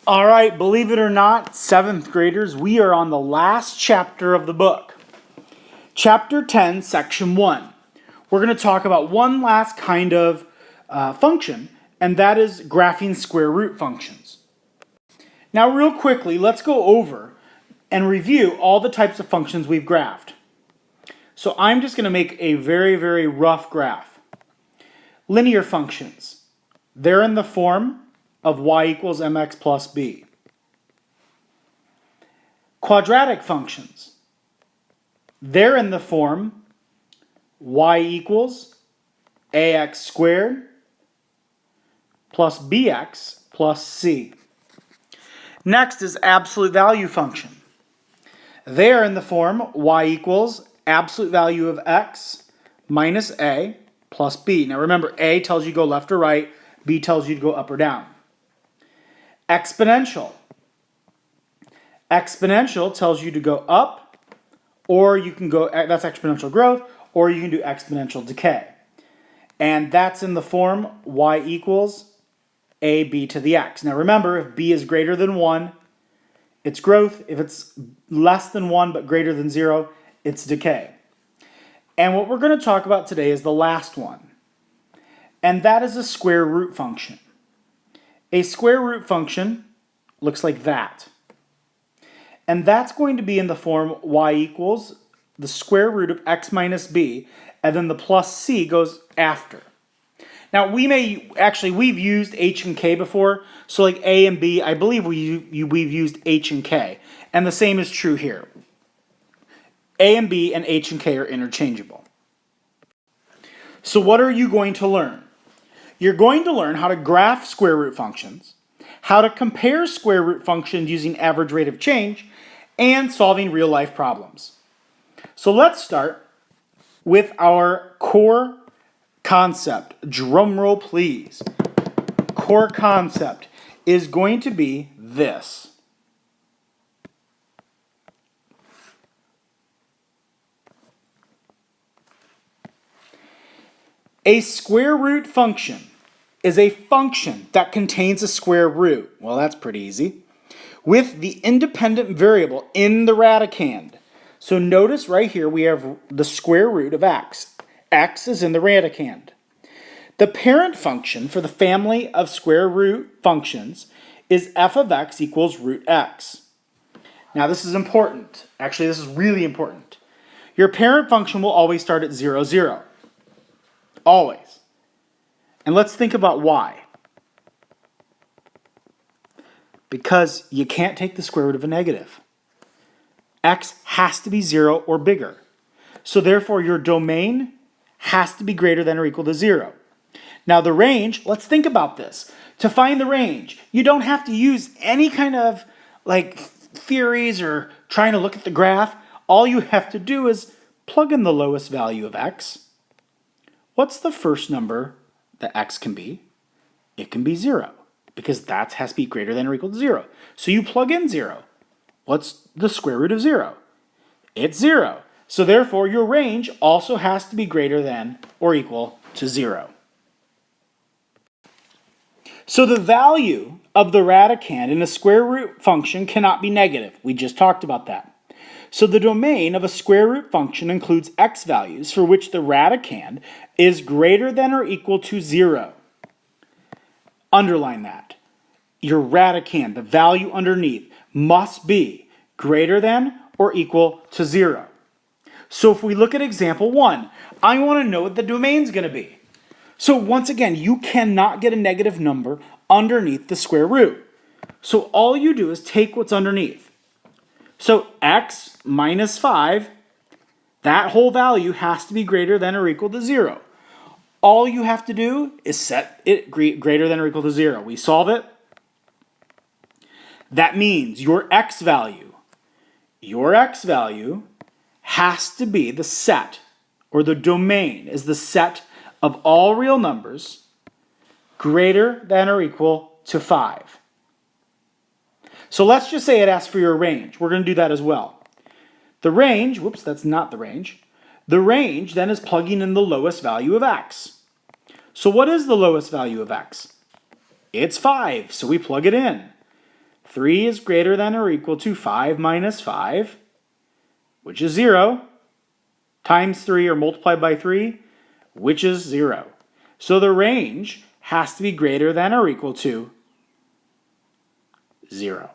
All right, believe it or not, 7th graders, we are on the last chapter of the book. Chapter 10, Section 1. We're going to talk about one last kind of function, and that is graphing square root functions. Now, real quickly, let's go over and review all the types of functions we've graphed. So I'm just going to make a very, very rough graph. Linear functions. They're in the form of y equals mx plus b. Quadratic functions. They're in the form y equals ax squared plus bx plus c. Next is absolute value function. They are in the form y equals absolute value of x minus a plus b. Now remember, a tells you to go left or right, b tells you to go up or down. Exponential. Exponential tells you to go up, or you can go, that's exponential growth, or you can do exponential decay. And that's in the form y equals ab to the x. Now remember, if b is greater than 1, it's growth. If it's less than 1 but greater than 0, it's decay. And what we're going to talk about today is the last one, and that is a square root function. A square root function looks like that. And that's going to be in the form y equals the square root of x minus b, and then the plus c goes after. Now we've used h and k before, so like a and b, I believe we've used h and k. And the same is true here. A and b and h and k are interchangeable. So what are you going to learn? You're going to learn how to graph square root functions, how to compare square root functions using average rate of change, and solving real life problems. So let's start with our core concept. Drum roll, please. Core concept is going to be this. A square root function is a function that contains a square root. Well, that's pretty easy. With the independent variable in the radicand. So notice right here we have the square root of x. X is in the radicand. The parent function for the family of square root functions is f of x equals root x. Now this is important. Actually, this is really important. Your parent function will always start at 0, 0. Always. And let's think about why. Because you can't take the square root of a negative. X has to be 0 or bigger. So therefore your domain has to be greater than or equal to 0. Now the range, let's think about this. To find the range, you don't have to use any kind of like theories or trying to look at the graph. All you have to do is plug in the lowest value of x. What's the first number that x can be? It can be 0, because that has to be greater than or equal to 0. So you plug in 0. What's the square root of 0? It's 0. So therefore your range also has to be greater than or equal to 0. So the value of the radicand in a square root function cannot be negative. We just talked about that. So the domain of a square root function includes x values for which the radicand is greater than or equal to 0. Underline that. Your radicand, the value underneath, must be greater than or equal to 0. So if we look at example 1, I want to know what the domain is going to be. So once again, you cannot get a negative number underneath the square root. So all you do is take what's underneath. So x minus 5, that whole value has to be greater than or equal to 0. All you have to do is set it greater than or equal to 0. We solve it. That means your x value has to be the set, or the domain is the set of all real numbers greater than or equal to 5. So let's just say it asks for your range. We're going to do that as well. The range, whoops, that's not the range. The range then is plugging in the lowest value of x. So what is the lowest value of x? It's 5, so we plug it in. 3 is greater than or equal to 5 minus 5, which is 0, times 3 or multiplied by 3, which is 0. So the range has to be greater than or equal to 0.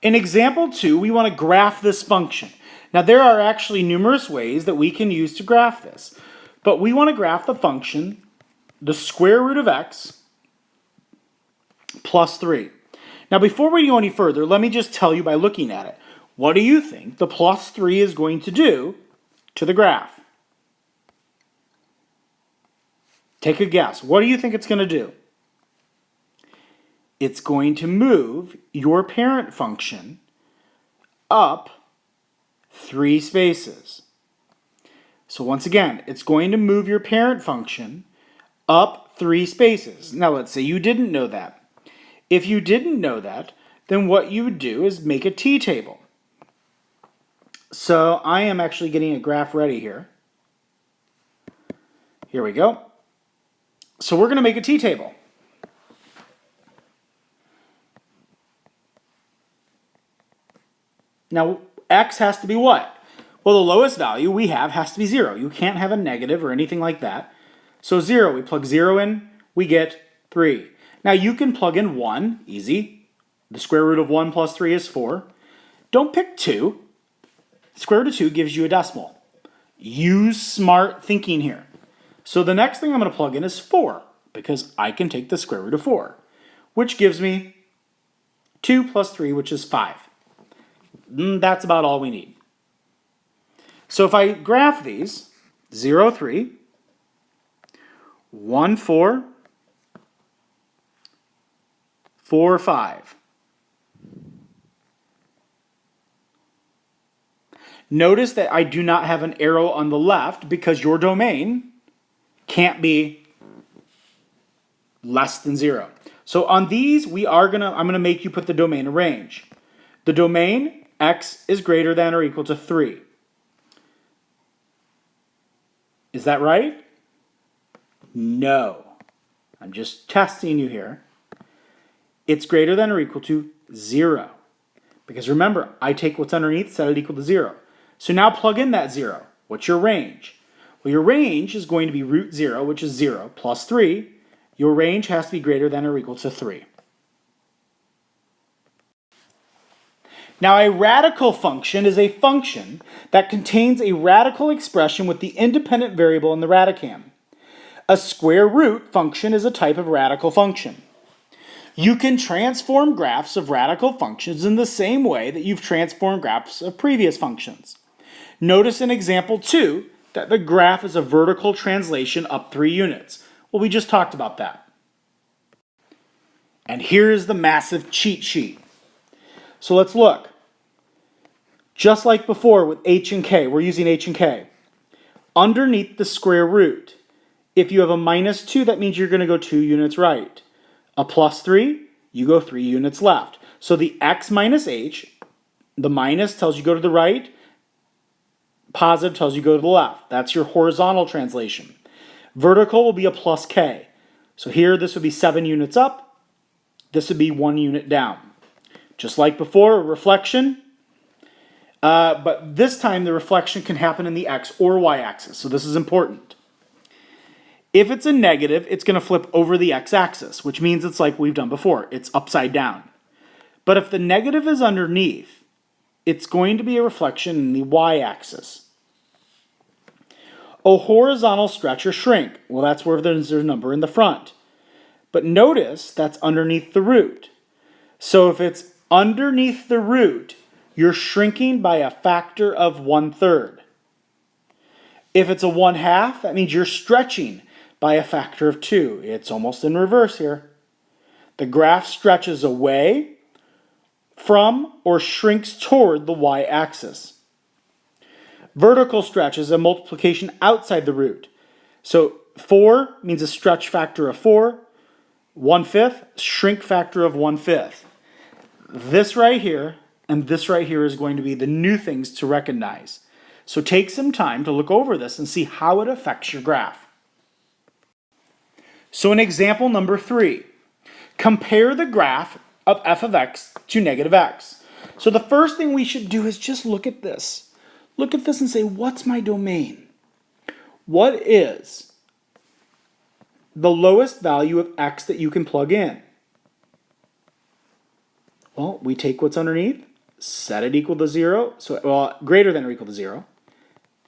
In example 2, we want to graph this function. Now there are actually numerous ways that we can use to graph this, but we want to graph the function, the square root of x plus 3. Now before we go any further, let me just tell you by looking at it, what do you think the plus 3 is going to do to the graph? Take a guess. What do you think it's going to do? It's going to move your parent function up 3 spaces. So once again, it's going to move your parent function up 3 spaces. Now let's say you didn't know that. If you didn't know that, then what you would do is make a t-table. So I am actually getting a graph ready here. Here we go. So we're going to make a t-table. Now, x has to be what? Well, the lowest value we have has to be 0. You can't have a negative or anything like that. So 0, we plug 0 in, we get 3. Now, you can plug in 1, easy. The square root of 1 plus 3 is 4. Don't pick 2. The square root of 2 gives you a decimal. Use smart thinking here. So the next thing I'm going to plug in is 4, because I can take the square root of 4, which gives me 2 plus 3, which is 5. That's about all we need. So if I graph these, 0, 3, 1, 4, 4, 5. Notice that I do not have an arrow on the left because your domain can't be less than 0. So on these, I'm gonna make you put the domain in range. The domain, x is greater than or equal to 3. Is that right? No. I'm just testing you here. It's greater than or equal to 0. Because remember, I take what's underneath, set it equal to 0. So now plug in that 0. What's your range? Well, your range is going to be root 0, which is 0, plus 3. Your range has to be greater than or equal to 3. Now, a radical function is a function that contains a radical expression with the independent variable in the radicand. A square root function is a type of radical function. You can transform graphs of radical functions in the same way that you've transformed graphs of previous functions. Notice in example 2 that the graph is a vertical translation up 3 units. Well, we just talked about that. And here's the massive cheat sheet. So let's look. Just like before with h and k, we're using h and k. Underneath the square root, if you have a minus 2, that means you're going to go 2 units right. A plus 3, you go 3 units left. So the x minus h, the minus tells you go to the right, positive tells you go to the left. That's your horizontal translation. Vertical will be a plus k. So here this would be 7 units up, this would be 1 unit down. Just like before, reflection, but this time the reflection can happen in the x or y axis, so this is important. If it's a negative, it's going to flip over the x-axis, which means it's like we've done before. It's upside down. But if the negative is underneath, it's going to be a reflection in the y-axis. A horizontal stretch or shrink. Well, that's where there's a number in the front. But notice that's underneath the root. So if it's underneath the root, you're shrinking by a factor of 1/3. If it's a 1/2, that means you're stretching by a factor of 2. It's almost in reverse here. The graph stretches away from or shrinks toward the y-axis. Vertical stretch is a multiplication outside the root. So 4 means a stretch factor of 4. 1/5, shrink factor of 1/5. This right here and this right here is going to be the new things to recognize. So take some time to look over this and see how it affects your graph. So in example number 3, Compare the graph of f of x to negative x. So the first thing we should do is just look at this. Look at this and say, what's my domain? What is the lowest value of x that you can plug in? Well, we take what's underneath, set it equal to 0, so greater than or equal to 0.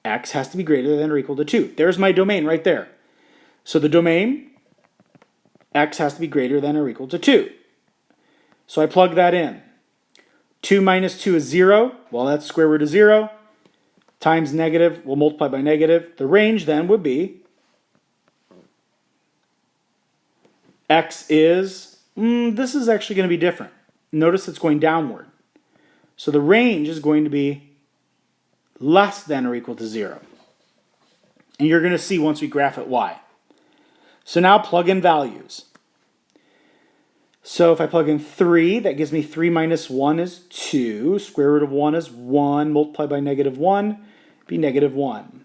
X has to be greater than or equal to 2. There's my domain right there. So the domain, x has to be greater than or equal to 2. So I plug that in. 2 minus 2 is 0. Well, that's square root of 0. Times negative, we'll multiply by negative. The range then would be x is, this is actually going to be different. Notice it's going downward. So the range is going to be less than or equal to 0. And you're going to see once we graph it why. So now plug in values. So if I plug in 3, that gives me 3 minus 1 is 2. Square root of 1 is 1. Multiply by negative 1, be negative 1.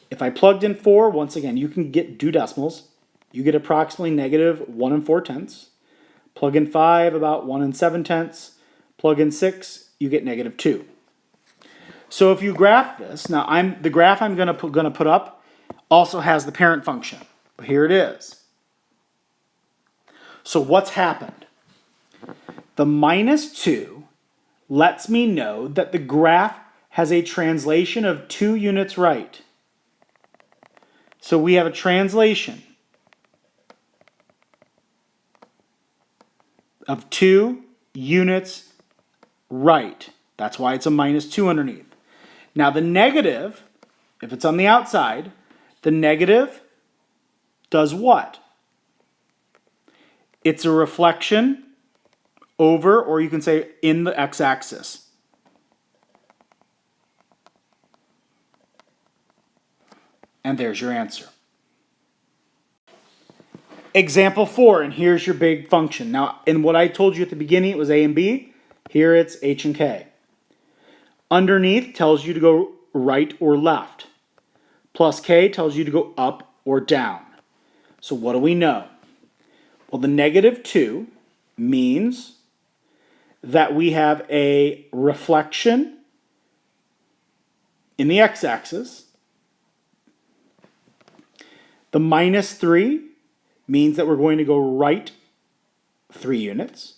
If I plugged in 4, once again, you can do decimals. You get approximately negative 1 4/10. Plug in 5, about 1 7/10. Plug in 6, you get negative 2. So if you graph this, now the graph I'm going to put up also has the parent function. But here it is. So what's happened? The minus 2 lets me know that the graph has a translation of 2 units right. So we have a translation of 2 units right. That's why it's a minus 2 underneath. Now the negative, if it's on the outside, the negative does what? It's a reflection over, or you can say in the x-axis. And there's your answer. Example 4, and here's your big function. Now, in what I told you at the beginning, it was a and b. Here it's h and k. Underneath tells you to go right or left. Plus k tells you to go up or down. So what do we know? Well, the negative 2 means that we have a reflection in the x-axis. The minus 3 means that we're going to go right 3 units,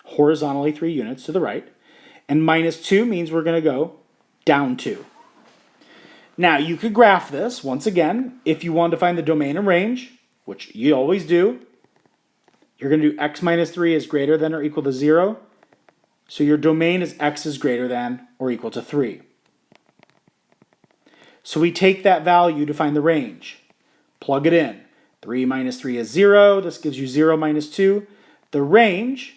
horizontally 3 units to the right. And minus 2 means we're going to go down 2. Now, you could graph this, once again, if you want to find the domain and range, which you always do. You're going to do x minus 3 is greater than or equal to 0. So your domain is x is greater than or equal to 3. So we take that value to find the range. Plug it in. 3 minus 3 is 0. This gives you 0 minus 2. The range,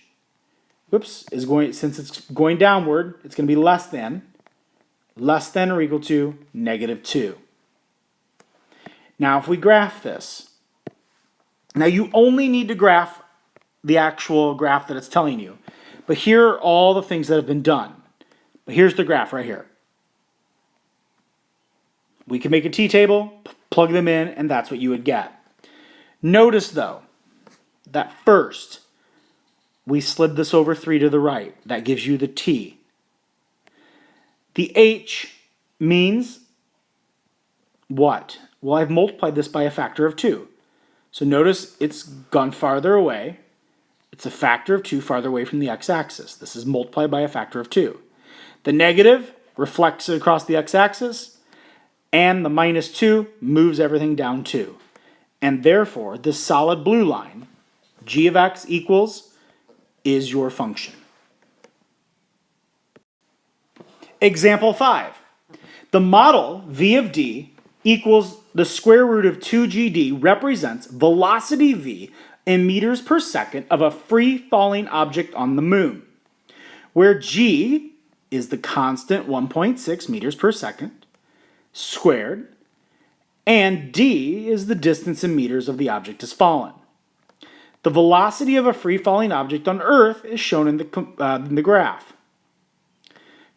is going, since it's going downward, it's going to be less than or equal to negative 2. Now if we graph this, now you only need to graph the actual graph that it's telling you. But here are all the things that have been done. But here's the graph right here. We can make a t-table, plug them in, and that's what you would get. Notice though, that first, we slid this over 3 to the right. That gives you the t. The h means what? Well, I've multiplied this by a factor of 2. So notice it's gone farther away. It's a factor of 2 farther away from the x-axis. This is multiplied by a factor of 2. The negative reflects it across the x-axis, and the minus 2 moves everything down 2. And therefore, this solid blue line, g of x equals, is your function. Example 5. The model v of d equals the square root of 2gd represents velocity v in meters per second of a free-falling object on the moon, where g is the constant 1.6 meters per second squared, and d is the distance in meters of the object has fallen. The velocity of a free-falling object on Earth is shown in the graph.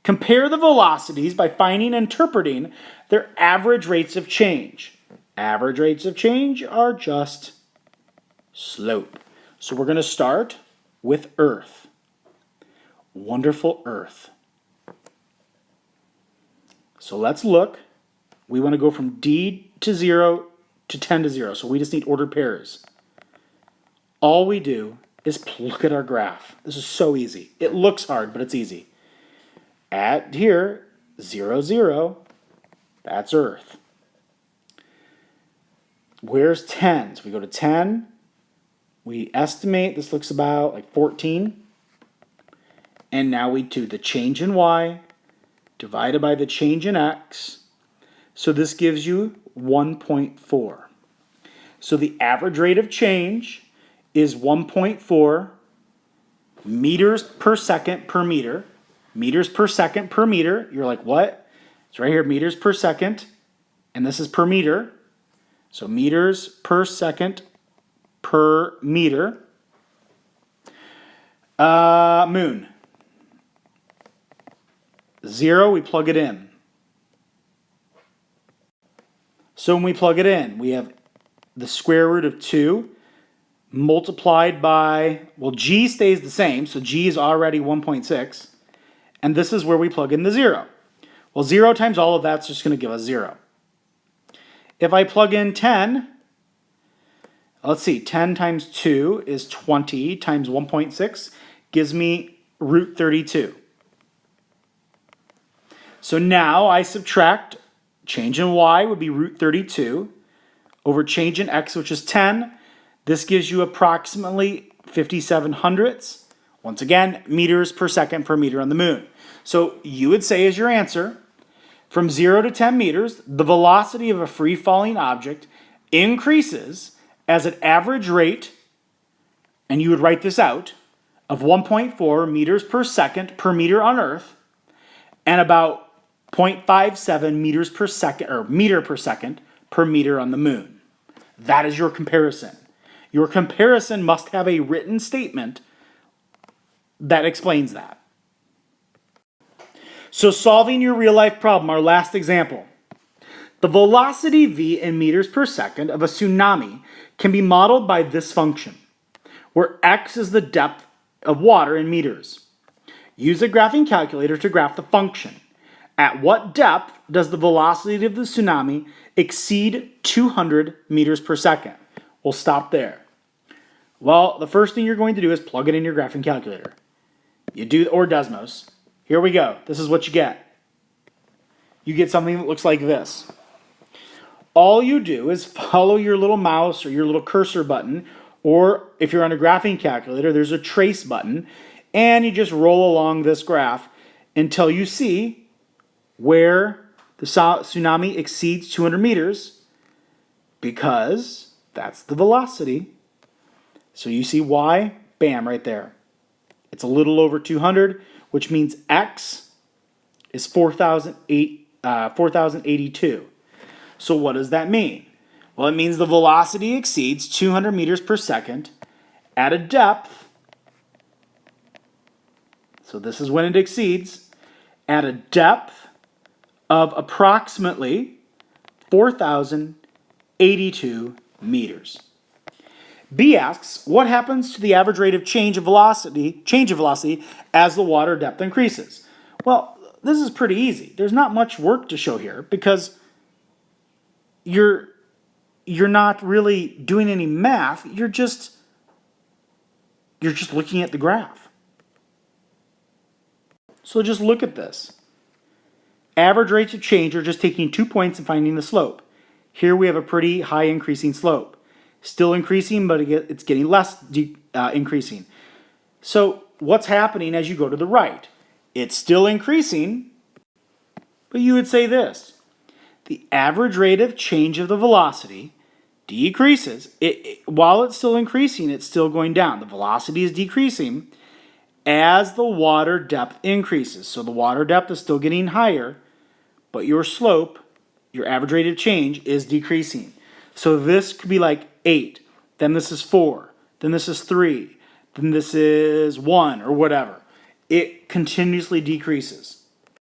Compare the velocities by finding and interpreting their average rates of change. Average rates of change are just slope. So we're going to start with Earth. Wonderful Earth. So let's look. We want to go from D to 0 to 10 to 0. So we just need ordered pairs. All we do is look at our graph. This is so easy. It looks hard, but it's easy. At here, 0, 0, that's Earth. Where's 10? So we go to 10. We estimate this looks about like 14. And now we do the change in y divided by the change in x. So this gives you 1.4. So the average rate of change is 1.4 meters per second per meter. Meters per second per meter. You're like, what? It's right here, meters per second. And this is per meter. So meters per second per meter. Moon. 0, we plug it in. So when we plug it in, we have the square root of 2 multiplied by, well, g stays the same, so g is already 1.6. And this is where we plug in the 0. Well, 0 times all of that's just going to give us 0. If I plug in 10, let's see, 10 times 2 is 20 times 1.6 gives me root 32. So now I subtract change in y would be root 32 over change in x, which is 10. This gives you approximately 57 hundredths. Once again, meters per second per meter on the moon. So you would say as your answer, from 0 to 10 meters, the velocity of a free-falling object increases as an average rate, and you would write this out, of 1.4 meters per second per meter on Earth, and about 0.57 meters per second, or meter per second per meter on the moon. That is your comparison. Your comparison must have a written statement that explains that. So solving your real-life problem, our last example. The velocity v in meters per second of a tsunami can be modeled by this function, where x is the depth of water in meters. Use a graphing calculator to graph the function. At what depth does the velocity of the tsunami exceed 200 meters per second? We'll stop there. Well, the first thing you're going to do is plug it in your graphing calculator. You do, or Desmos. Here we go. This is what you get. You get something that looks like this. All you do is follow your little mouse or your little cursor button, or if you're on a graphing calculator, there's a trace button, and you just roll along this graph until you see where the tsunami exceeds 200 meters, because that's the velocity. So you see y, bam, right there. It's a little over 200, which means x is 4,082. So what does that mean? Well, it means the velocity exceeds 200 meters per second at a depth, so this is when it exceeds, at a depth of approximately 4,082 meters. B asks, what happens to the average rate of change of velocity as the water depth increases? Well, this is pretty easy. There's not much work to show here because you're not really doing any math. You're just looking at the graph. So just look at this. Average rates of change are just taking 2 points and finding the slope. Here we have a pretty high increasing slope. Still increasing, but it's getting less increasing. So what's happening as you go to the right? It's still increasing, but you would say this. The average rate of change of the velocity decreases. While it's still increasing, it's still going down. The velocity is decreasing as the water depth increases. So the water depth is still getting higher, but your slope, your average rate of change, is decreasing. So this could be like 8, then this is 4, then this is 3, then this is 1, or whatever. It continuously decreases.